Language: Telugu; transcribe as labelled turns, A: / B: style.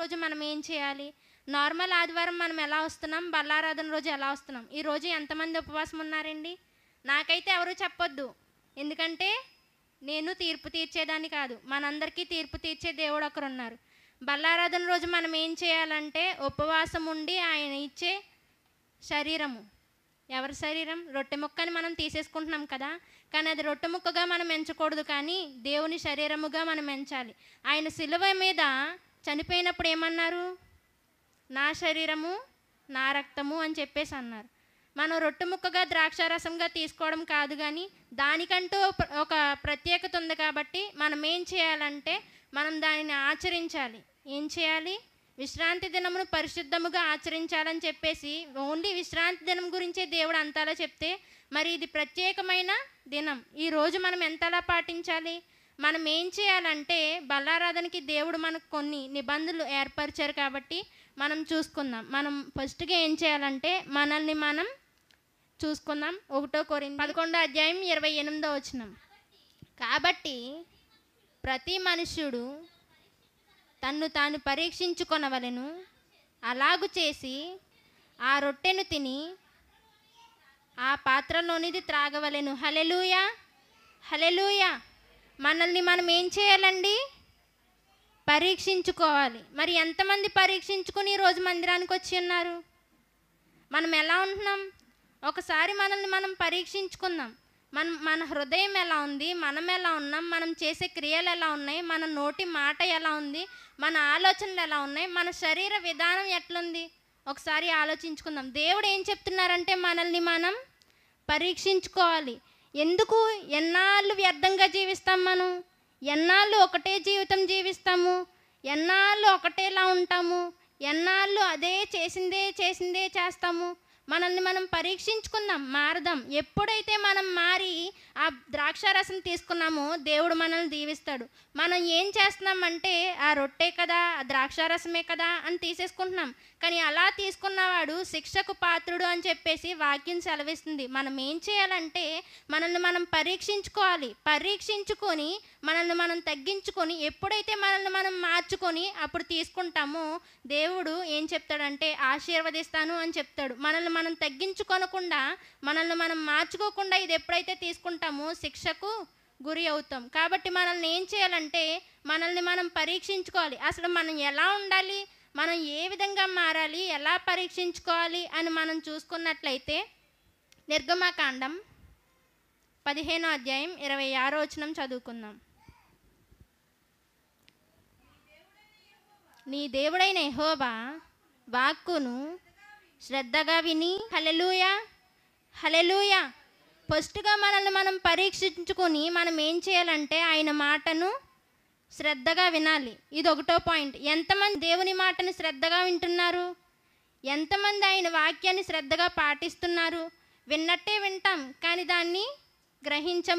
A: రోజు మనం ఏం చేయాలి? నార్మల్ ఆదివారం మనం ఎలా వస్తున్నాం, బల్లారాధన రోజు ఎలా వస్తున్నాం? ఈరోజు ఎంతమంది ఉపవాసం ఉన్నారండి? నాకైతే ఎవరు చెప్పొద్దు, ఎందుకంటే నేను తీర్పు తీర్చేదాన్ని కాదు, మనందరికీ తీర్పు తీర్చే దేవుడు ఒకరు ఉన్నారు. బల్లారాధన రోజు మనం ఏం చేయాలంటే ఉపవాసం ఉండి ఆయన ఇచ్చే శరీరము, ఎవరి శరీరం? రొట్టె ముక్కని మనం తీసేసుకుంటున్నాం కదా, కానీ అది రొట్టె ముక్కగా మనం ఎంచకూడదు, కానీ దేవుని శరీరముగా మనం ఎంచాలి. ఆయన సిలువ మీద చనిపోయినప్పుడు ఏమన్నారు? నా శరీరము నా రక్తము అని చెప్పేసి అన్నారు. మనం రొట్టె ముక్కగా ద్రాక్షారసంగా తీసుకోవడం కాదు, కానీ దానికంటూ ఒక ప్రత్యేకత ఉంది. కాబట్టి మనం ఏం చేయాలంటే మనం దానిని ఆచరించాలి. ఏం చేయాలి? విశ్రాంతి దినమును పరిశుద్ధముగా ఆచరించాలని చెప్పేసి ఓన్లీ విశ్రాంతి దినం గురించే దేవుడు అంతలా చెప్తే, మరి ఇది ప్రత్యేకమైన దినం. ఈరోజు మనం ఎంతలా పాటించాలి? మనం ఏం చేయాలంటే బల్లారాధనకి దేవుడు మనకు కొన్ని నిబంధనలు ఏర్పరిచారు, కాబట్టి మనం చూసుకుందాం. మనం ఫస్ట్గా ఏం చేయాలంటే మనల్ని మనం చూసుకుందాం. 1 కొరింథీ 11:28. కాబట్టి ప్రతి మనుష్యుడు తన్ను తాను పరీక్షించుకొనవలెను, అలాగు చేసి ఆ రొట్టెను తిని ఆ పాత్రలోనిది త్రాగవలెను. హల్లెలూయా, హల్లెలూయా. మనల్ని మనం ఏం చేయాలండి? పరీక్షించుకోవాలి. మరి ఎంతమంది పరీక్షించుకుని ఈరోజు మందిరానికి వచ్చి ఉన్నారు? మనం ఎలా ఉంటున్నాం? ఒకసారి మనల్ని మనం పరీక్షించుకుందాం. మన హృదయం ఎలా ఉంది, మనం ఎలా ఉన్నాం, మనం చేసే క్రియలు ఎలా ఉన్నాయి, మన నోటి మాట ఎలా ఉంది, మన ఆలోచనలు ఎలా ఉన్నాయి, మన శరీర విధానం ఎట్లుంది, ఒకసారి ఆలోచించుకుందాం. దేవుడు ఏం చెప్తున్నారంటే మనల్ని మనం పరీక్షించుకోవాలి. ఎందుకు? ఎన్నాళ్ళు వ్యర్థంగా జీవిస్తాం మనం? ఎన్నాళ్ళు ఒకటే జీవితం జీవిస్తాము? ఎన్నాళ్ళు ఒకటేలా ఉంటాము? ఎన్నాళ్ళు అదే చేసిందే చేస్తాము? మనల్ని మనం పరీక్షించుకుందాం, మారదాం. ఎప్పుడైతే మనం మారి ఆ ద్రాక్షారసం తీసుకున్నామో దేవుడు మనల్ని దీవిస్తాడు. మనం ఏం చేస్తున్నామంటే ఆ రొట్టె కదా, ఆ ద్రాక్షారసమే కదా అని తీసేసుకుంటున్నాం, కానీ అలా తీసుకున్నవాడు శిక్షకు పాత్రుడు అని చెప్పేసి వాక్యం సెలవిస్తుంది. మనం ఏం చేయాలంటే మనల్ని మనం పరీక్షించుకోవాలి. పరీక్షించుకొని మనల్ని మనం తగ్గించుకొని ఎప్పుడైతే మనల్ని మనం మార్చుకొని అప్పుడు తీసుకుంటామో దేవుడు ఏం చెప్తాడంటే ఆశీర్వదిస్తాను అని చెప్తాడు. మనల్ని మనం తగ్గించుకోనకుండా, మనల్ని మనం మార్చుకోకుండా ఇది ఎప్పుడైతే తీసుకుంటామో శిక్షకు గురి అవుతాం. కాబట్టి మనల్ని ఏం చేయాలంటే మనల్ని మనం పరీక్షించుకోవాలి. అసలు మనం ఎలా ఉండాలి, మనం ఏ విధంగా మారాలి, ఎలా పరీక్షించుకోవాలి అని మనం చూసుకున్నట్లయితే నిర్గమకాండం 15:26 చదువుకుందాం. నీ దేవుడైన యెహోవా వాక్కును శ్రద్ధగా విని, హల్లెలూయా, హల్లెలూయా. ఫస్ట్గా మనల్ని మనం పరీక్షించుకొని మనం ఏం చేయాలంటే ఆయన మాటను శ్రద్ధగా వినాలి. ఇది 1వ పాయింట్. ఎంతమంది దేవుని మాటను శ్రద్ధగా వింటున్నారు? ఎంతమంది ఆయన వాక్యాన్ని శ్రద్ధగా పాటిస్తున్నారు? విన్నట్టే వింటాం, కానీ దాన్ని గ్రహించం.